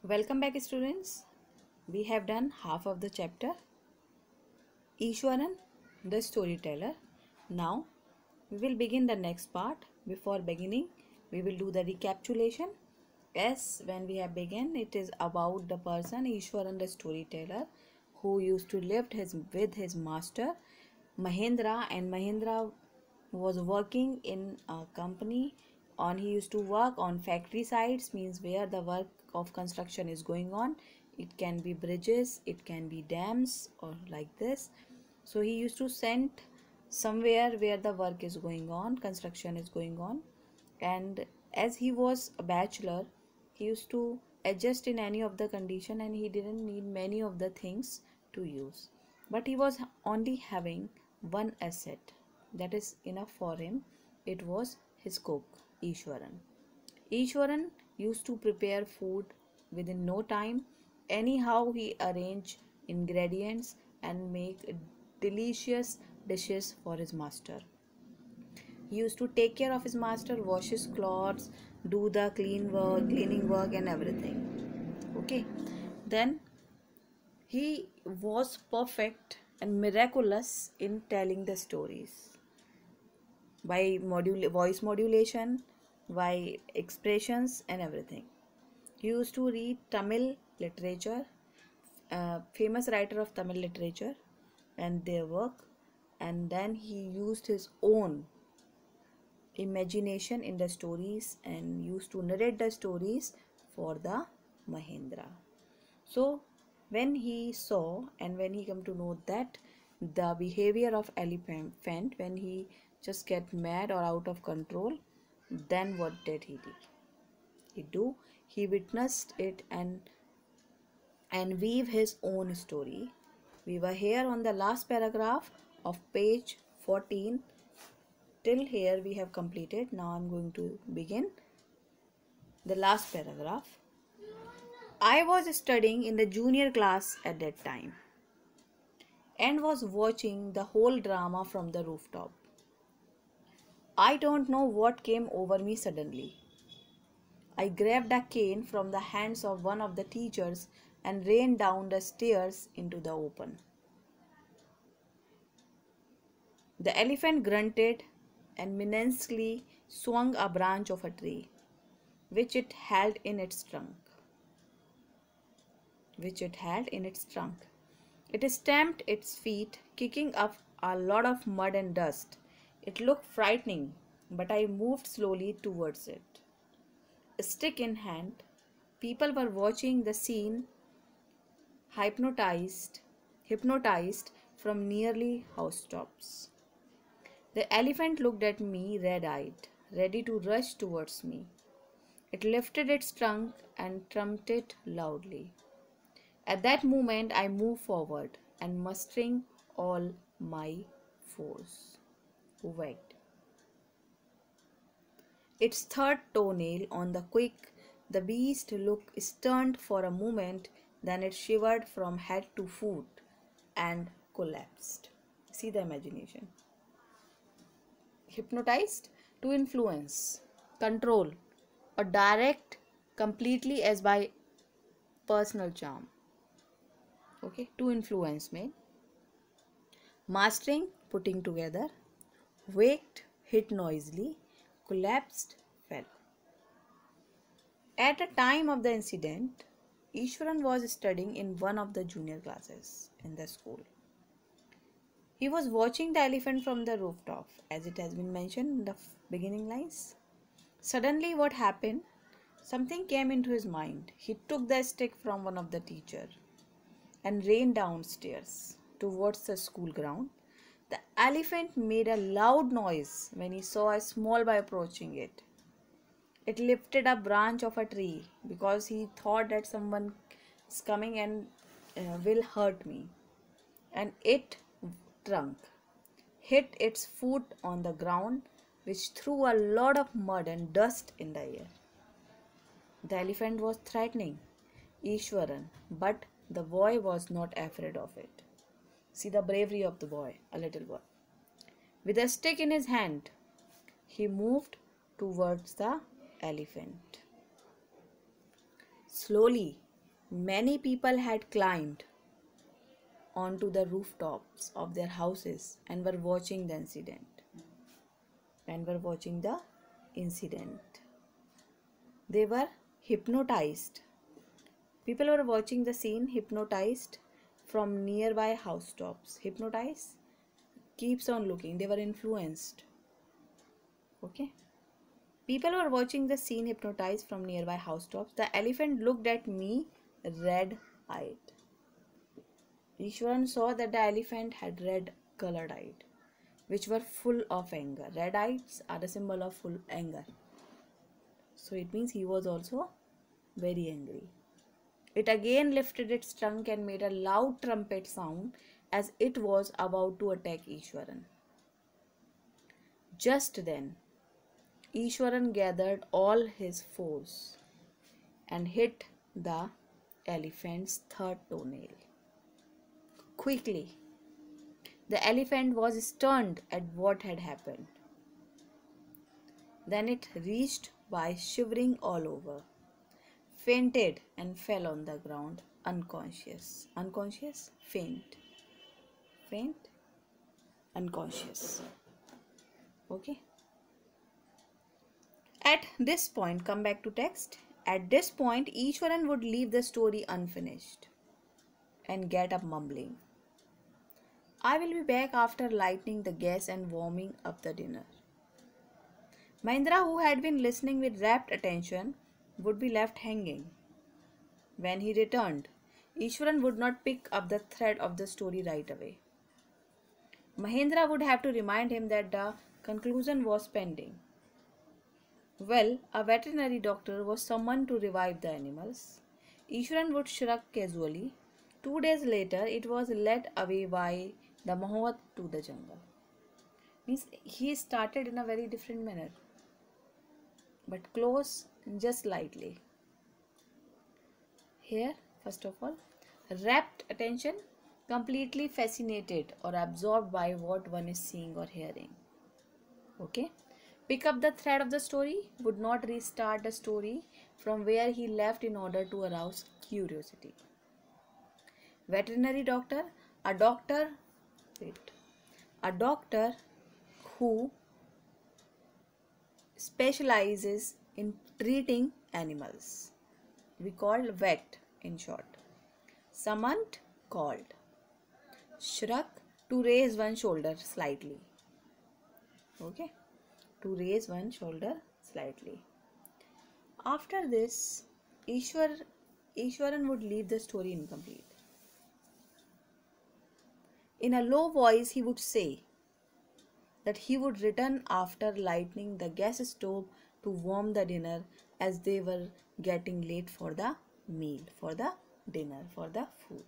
Welcome back, students. We have done half of the chapter Ishwaran, the storyteller. Now we will begin the next part. Before beginning, we will do the recapitulation. As when we have begun, it is about the person Ishwaran, the storyteller, who used to live with his master Mahendra, and Mahendra was working in a company on he used to work on factory sites, means where the work of construction is going on. It can be bridges, it can be dams, or like this. So he used to send somewhere where the work is going on, construction is going on. And as he was a bachelor, he used to adjust in any of the condition, and he didn't need many of the things to use, but he was only having one asset that is enough for him. It was his cook, Ishwaran used to prepare food within no time. Anyhow, he arranged ingredients and make delicious dishes for his master. He used to take care of his master, wash his clothes, do the cleaning work and everything. Okay. Then he was perfect and miraculous in telling the stories by voice modulation, by expressions and everything. He used to read Tamil literature, famous writer of Tamil literature and their work, and then he used his own imagination in the stories and used to narrate the stories for the Mahendra. So when he saw and when he come to know that the behavior of elephant when he just get mad or out of control, then what did he do? He witnessed it and weave his own story. We were here on the last paragraph of page 14. Till here we have completed. Now I'm going to begin the last paragraph. I was studying in the junior class at that time and was watching the whole drama from the rooftop. I don't know what came over me suddenly. I grabbed a cane from the hands of one of the teachers and ran down the stairs into the open. The elephant grunted and menacingly swung a branch of a tree, which it held in its trunk. It stamped its feet, kicking up a lot of mud and dust. It looked frightening, but I moved slowly towards it. A stick in hand, people were watching the scene, hypnotized from nearly housetops. The elephant looked at me red-eyed, ready to rush towards me. It lifted its trunk and trumpeted loudly. At that moment, I moved forward and mustering all my force, wagged its third toenail on the quick. The beast looked stunned for a moment, then it shivered from head to foot and collapsed. See the imagination. Hypnotized to influence, control, or direct completely as by personal charm. Okay, to influence me. Mastering, putting together. Waked, hit noisily. Collapsed, fell. At the time of the incident, Ishwaran was studying in one of the junior classes in the school. He was watching the elephant from the rooftop, as it has been mentioned in the beginning lines. Suddenly, what happened? Something came into his mind. He took the stick from one of the teachers and ran downstairs towards the school ground. The elephant made a loud noise when he saw a small boy approaching it. It lifted a branch of a tree because he thought that someone is coming and will hurt me. And it trunk hit its foot on the ground, which threw a lot of mud and dust in the air. The elephant was threatening Ishwaran, but the boy was not afraid of it. See the bravery of the boy, a little boy. With a stick in his hand, he moved towards the elephant. Slowly, Many people had climbed onto the rooftops of their houses and were watching the incident. They were hypnotized. People were watching the scene hypnotized from nearby housetops. Hypnotized keeps on looking. They were influenced. Okay. People were watching the scene hypnotized from nearby housetops. The elephant looked at me red-eyed. Ishwaran saw that the elephant had red-colored eyes, which were full of anger. Red eyes are a symbol of full anger. So it means he was also very angry. It again lifted its trunk and made a loud trumpet sound as it was about to attack Ishwaran. Just then, Ishwaran gathered all his force and hit the elephant's third toenail. Quickly, the elephant was stunned at what had happened. Then it reached by shivering all over, fainted and fell on the ground unconscious. Unconscious? Faint. Faint? Unconscious. Okay. At this point, come back to text. At this point, Ishwaran would leave the story unfinished and get up mumbling, I will be back after lighting the gas and warming up the dinner. Mahendra, who had been listening with rapt attention, would be left hanging. When he returned, Ishwaran would not pick up the thread of the story right away. Mahendra would have to remind him that the conclusion was pending. Well, a veterinary doctor was summoned to revive the animals. Ishwaran would shrug casually. 2 days later, it was led away by the Mahout to the jungle. Means he started in a very different manner, but close just lightly. Here, first of all, rapt attention, completely fascinated or absorbed by what one is seeing or hearing. Okay. Pick up the thread of the story, would not restart the story from where he left in order to arouse curiosity. Veterinary doctor, a doctor who specializes in treating animals. We call vet in short. Summoned, called. Shrug, to raise one shoulder slightly. Okay. To raise one shoulder slightly. After this, Ishwaran would leave the story incomplete. In a low voice, he would say that he would return after lighting the gas stove to warm the dinner as they were getting late for the meal, for the dinner, for the food.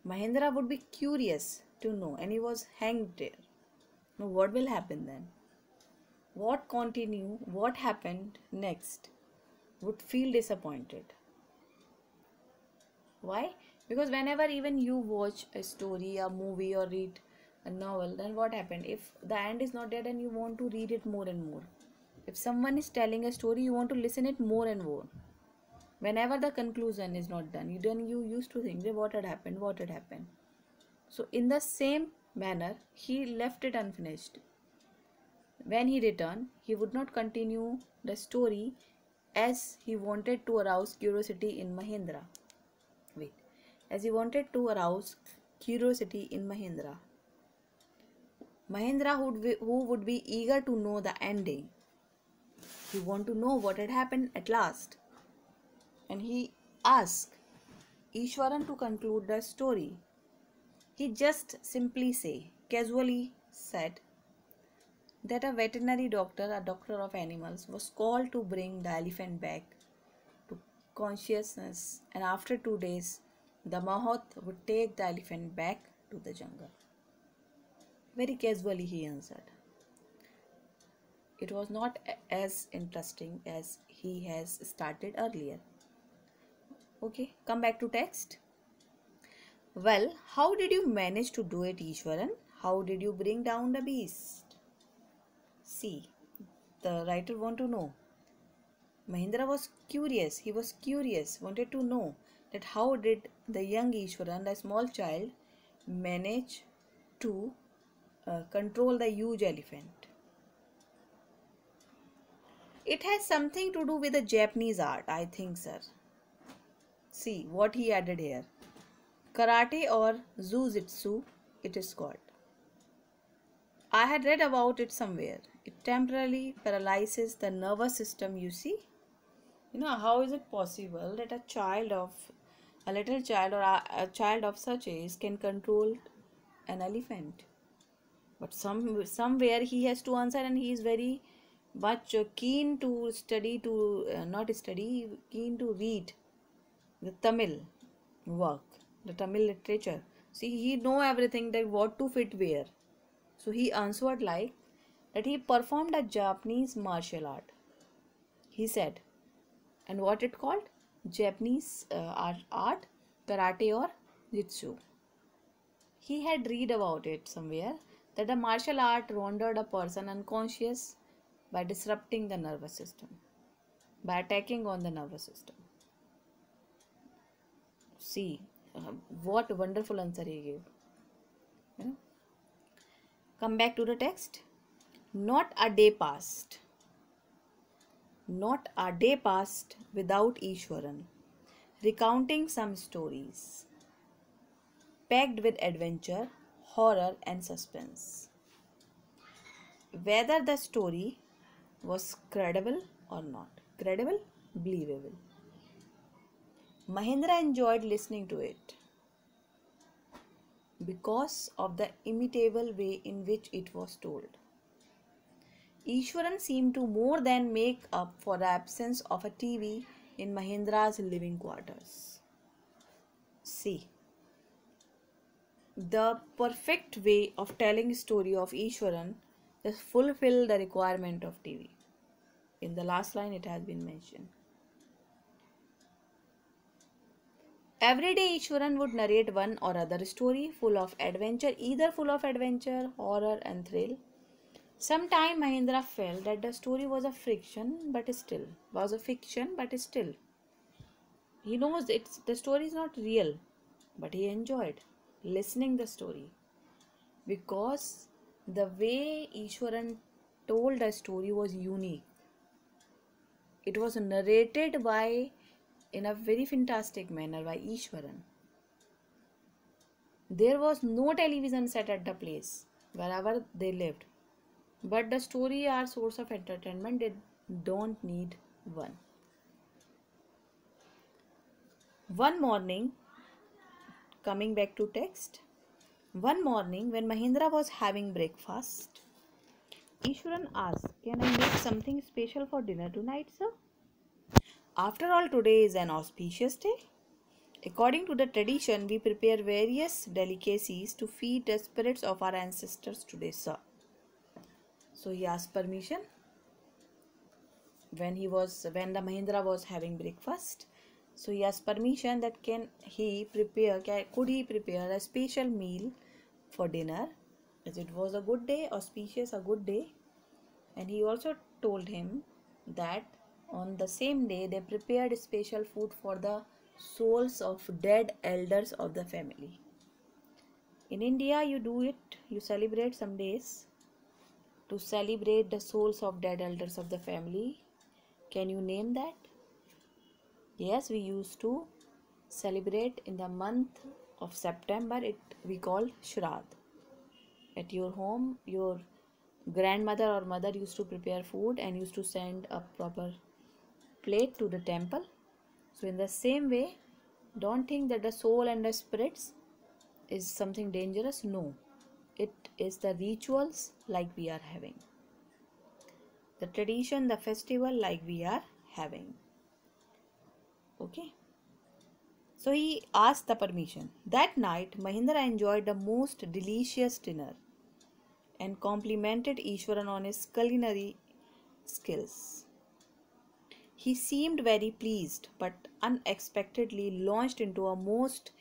Mahendra would be curious to know, and he was hanged there. Now, what will happen then? What happened next? Would feel disappointed. Why? Because whenever even you watch a story, a movie, or read a novel, then what happened? If the end is not there, then you want to read it more and more. If someone is telling a story, you want to listen it more and more. Whenever the conclusion is not done, you used to think, what had happened? What had happened? So in the same manner, he left it unfinished. When he returned, he would not continue the story as he wanted to arouse curiosity in Mahendra. As he wanted to arouse curiosity in Mahendra. Mahendra who would be eager to know the ending. He wanted to know what had happened at last. And he asked Ishwaran to conclude the story. He just simply casually said, that a veterinary doctor, a doctor of animals, was called to bring the elephant back to consciousness, and after 2 days, the Mahout would take the elephant back to the jungle. Very casually he answered. It was not as interesting as he has started earlier. Okay, come back to text. Well, how did you manage to do it, Ishwaran? How did you bring down the beast? See, the writer want to know. Mahendra was curious. He was curious, wanted to know that how did the young Ishwaran, the small child, manage to control the huge elephant. It has something to do with the Japanese art, I think, sir. See what he added here. Karate or Jujutsu, it is called. I had read about it somewhere. It temporarily paralyzes the nervous system, you see. How is it possible that a little child or a child of such age can control an elephant? But somewhere he has to answer, and he is very much keen to study, not study, keen to read the Tamil work, the Tamil literature. See, he know everything, that what to fit where. So he answered like that he performed a Japanese martial art. He said, and what it called? Japanese art, karate or jitsu. He had read about it somewhere that the martial art rendered a person unconscious by disrupting the nervous system, by attacking on the nervous system. See, what a wonderful answer he gave. Come back to the text. Not a day passed. Not a day passed without Ishwaran recounting some stories packed with adventure, horror, and suspense. Whether the story was credible or not, credible, believable, Mahendra enjoyed listening to it because of the imitable way in which it was told. Ishwaran seemed to more than make up for the absence of a TV in Mahendra's living quarters. See, the perfect way of telling story of Ishwaran just fulfill the requirement of TV. In the last line it has been mentioned. Every day Ishwaran would narrate one or other story full of adventure, either full of adventure, horror and thrill. Sometime Mahendra felt that the story was a fiction, but still. He knows the story is not real, but he enjoyed listening the story because the way Ishwaran told the story was unique. It was narrated in a very fantastic manner by Ishwaran. There was no television set at the place wherever they lived, but the story are source of entertainment. They don't need one. One morning, coming back to text, one morning when Mahendra was having breakfast, Ishwaran asked, "Can I make something special for dinner tonight, sir? After all, today is an auspicious day. According to the tradition, we prepare various delicacies to feed the spirits of our ancestors today, sir." So he asked permission when the Mahendra was having breakfast. So he asked permission that could he prepare a special meal for dinner, as it was a good day, auspicious, a good day. And he also told him that on the same day they prepared special food for the souls of dead elders of the family. In India, you do it, you celebrate some days to celebrate the souls of dead elders of the family. Can you name that? Yes, we used to celebrate in the month of September. We call Shraddh. At your home, your grandmother or mother used to prepare food and used to send a proper plate to the temple. So in the same way, don't think that the soul and the spirits is something dangerous. No, it is the rituals like we are having, the tradition, the festival like we are having. Okay, so he asked the permission. That night Mahendra enjoyed the most delicious dinner and complimented Ishwaran on his culinary skills. He seemed very pleased, but unexpectedly launched into a most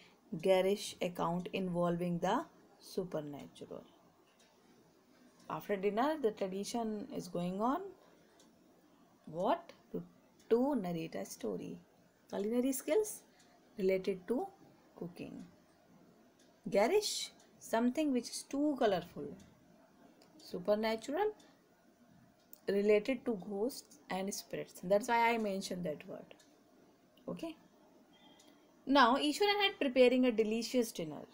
garish account involving the supernatural. After dinner, the tradition is going on. What? To narrate a story. Culinary skills? related to cooking. Garish, something which is too colorful. Supernatural, related to ghosts and spirits. That's why I mentioned that word. Okay. Now, Ishwaran had preparing a delicious dinner.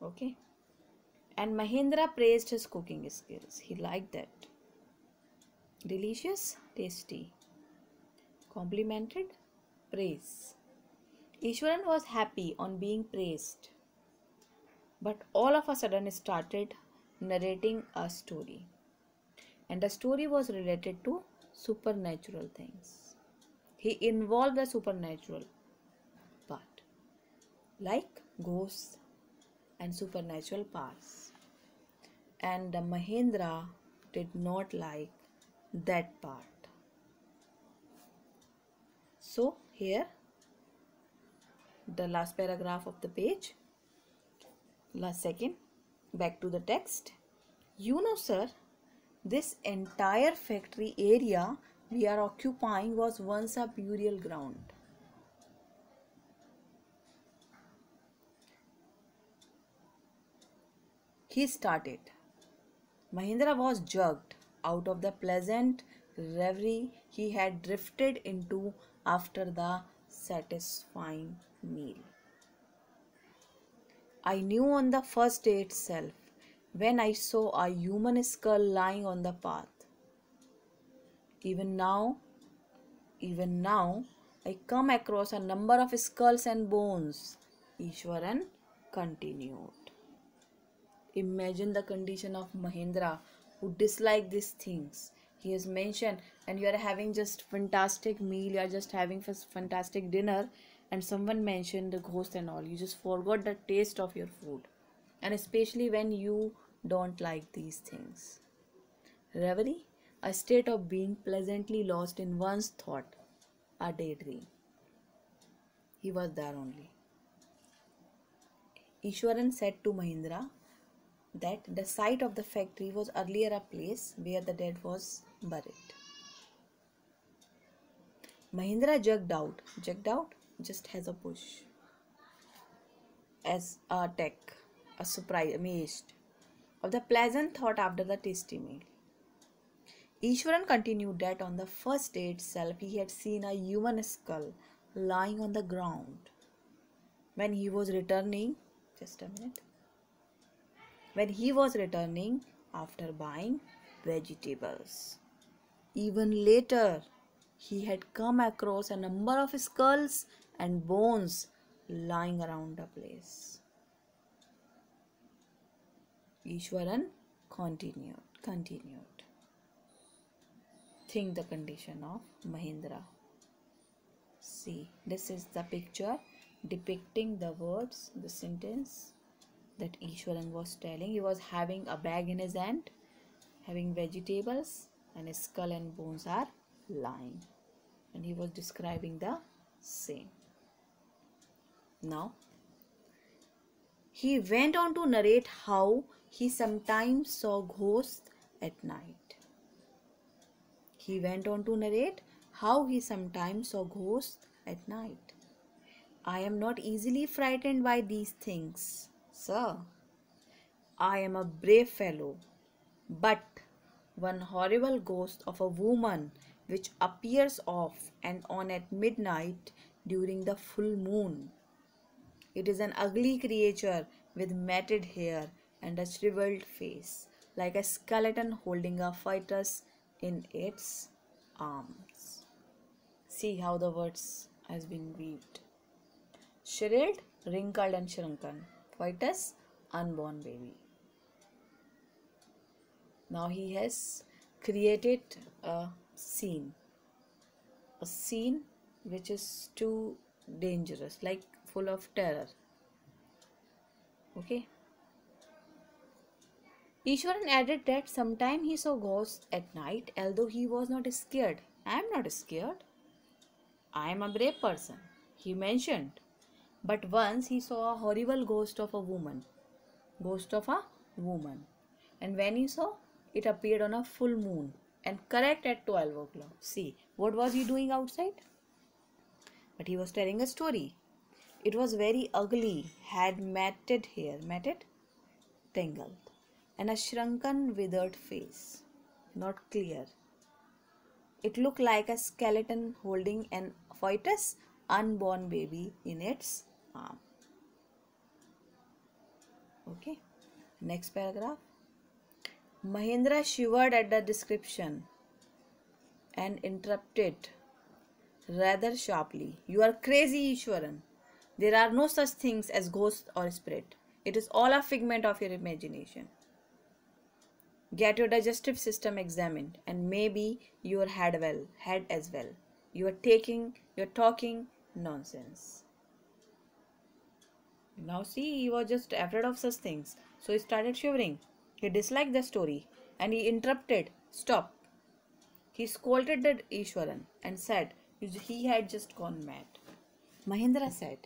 Okay. And Mahendra praised his cooking skills. He liked that. Delicious, tasty. Complimented, praise. Ishwaran was happy on being praised. But all of a sudden started narrating a story. And the story was related to supernatural things. He involved the supernatural part, like ghosts and supernatural powers. And Mahendra did not like that part. So here the last paragraph of the page, last second, back to the text. You know, sir, this entire factory area we are occupying was once a burial ground. He started. Mahendra was jerked out of the pleasant reverie he had drifted into after the satisfying meal. I knew on the first day itself when I saw a human skull lying on the path. Even now, I come across a number of skulls and bones. Ishwaran continued. Imagine the condition of Mahendra, who disliked these things. He has mentioned, and you are having just fantastic meal, you are just having fantastic dinner, and someone mentioned the ghost and all. You just forgot the taste of your food, and especially when you don't like these things. Reverie, a state of being pleasantly lost in one's thought, a daydream. He was there only. Ishwaran said to Mahendra that the site of the factory was earlier a place where the dead was buried. Mahendra jerked out, just has a push, as a tech, a surprise, amazed of the pleasant thought after the tasty meal. Ishwaran continued that on the first day itself he had seen a human skull lying on the ground. When he was returning, when he was returning after buying vegetables. Even later, he had come across a number of skulls and bones lying around the place. Ishwaran continued. Think the condition of Mahendra. See, this is the picture depicting the words, the sentence that Ishwaran was telling. He was having a bag in his hand, having vegetables, and his skull and bones are lying. And he was describing the same. Now, he went on to narrate how he sometimes saw ghosts at night. I am not easily frightened by these things, sir. I am a brave fellow. But one horrible ghost of a woman which appears off and on at midnight during the full moon. It is an ugly creature with matted hair and a shriveled face, like a skeleton holding a fetus in its arms. See how the words has been weaved. Shriveled, wrinkled and shrunken. Fetus, unborn baby. Now he has created a scene which is too dangerous, like full of terror. Okay. Ishwaran added that sometime he saw ghosts at night, although he was not scared. I am not scared. I am a brave person, he mentioned. But once he saw a horrible ghost of a woman. And when he saw, it appeared on a full moon and correct at 12 o'clock. See, what was he doing outside? but he was telling a story. It was very ugly, had matted hair, matted, tangled, and a shrunken, withered face, not clear. It looked like a skeleton holding an foetus, unborn baby in its arm. Okay, next paragraph. Mahendra shivered at the description and interrupted rather sharply. You are crazy, Ishwaran. There are no such things as ghost or spirit. It is all a figment of your imagination. Get your digestive system examined and maybe your head as well. You're talking nonsense. Now see, he was just afraid of such things. So he started shivering. He disliked the story and he interrupted. Stop. He scolded at Ishwaran and said he had just gone mad. Mahendra said,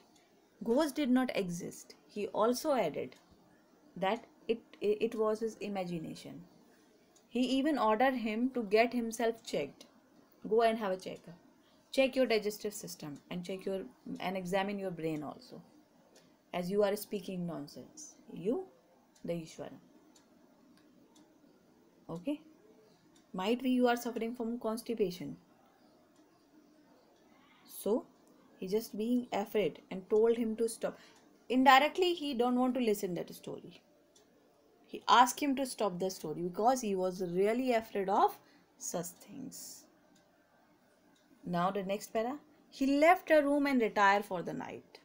ghosts did not exist. He also added that it was his imagination. He even ordered him to get himself checked. Go and have a checkup. Check your digestive system and examine your brain also. As you are speaking nonsense. You, the Ishwaran. Okay? Might be you are suffering from constipation. So, he just being afraid and told him to stop. Indirectly, he don't want to listen that story. He asked him to stop the story because he was really afraid of such things. Now the next para. He left the room and retired for the night,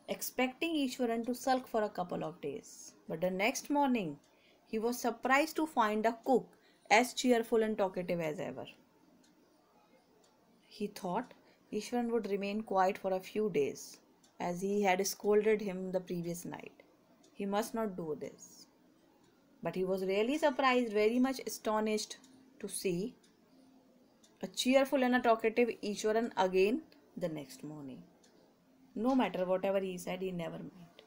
expecting Ishwaran to sulk for a couple of days. But the next morning, he was surprised to find the cook as cheerful and talkative as ever. He thought Ishwaran would remain quiet for a few days, as he had scolded him the previous night. He must not do this. But he was really surprised, very much astonished to see a cheerful and a talkative Ishwaran again the next morning. No matter whatever he said, he never mind.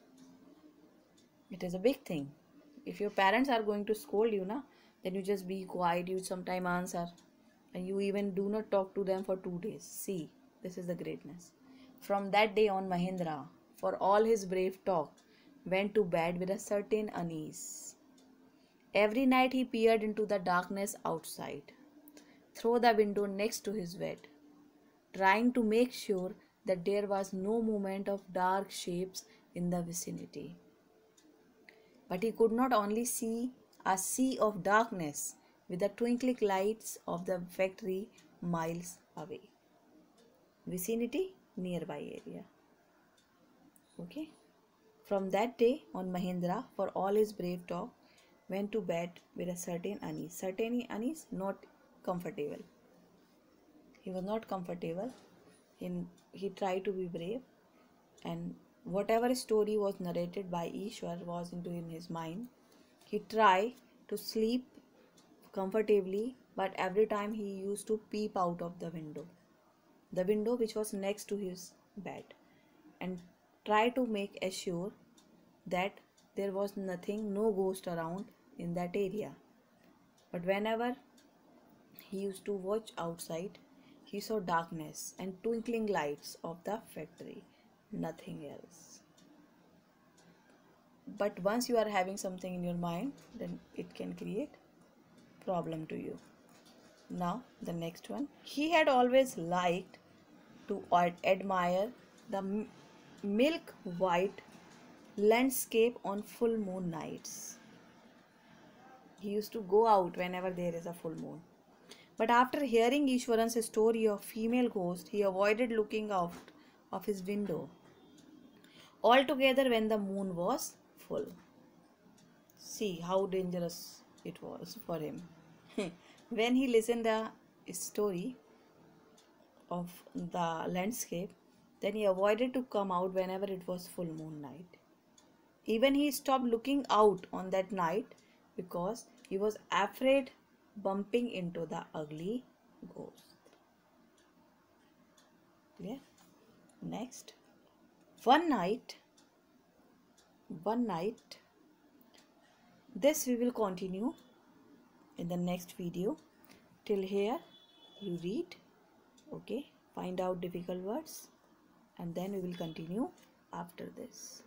It is a big thing. If your parents are going to scold you, then you just be quiet, you sometime answer. And you even do not talk to them for 2 days. See, this is the greatness. From that day on, Mahendra, for all his brave talk, went to bed with a certain unease. Every night he peered into the darkness outside, through the window next to his bed, trying to make sure that there was no movement of dark shapes in the vicinity. But he could not only see a sea of darkness with the twinkling lights of the factory miles away. Vicinity, nearby area. Okay. From that day on, Mahendra, for all his brave talk, went to bed with a certain unease. Certain unease, not comfortable. He was not comfortable. He tried to be brave, and whatever story was narrated by Ishwar was in his mind. He tried to sleep comfortably, but every time he used to peep out of the window which was next to his bed, and try to make assure that there was nothing, no ghost around in that area. But whenever he used to watch outside, he saw darkness and twinkling lights of the factory, nothing else. But once you are having something in your mind, then it can create problem to you. Now the next one. He had always liked to admire the milk white landscape on full moon nights. He used to go out whenever there is a full moon. But after hearing Ishwaran's story of female ghost, he avoided looking out of his window altogether when the moon was full. See how dangerous it was for him. When he listened the story of the landscape, then he avoided to come out whenever it was full moon night. Even he stopped looking out on that night because he was afraid bumping into the ugly ghost. Clear? Next. One night, this we will continue in the next video. Till here you read, okay, find out difficult words, and then we will continue after this.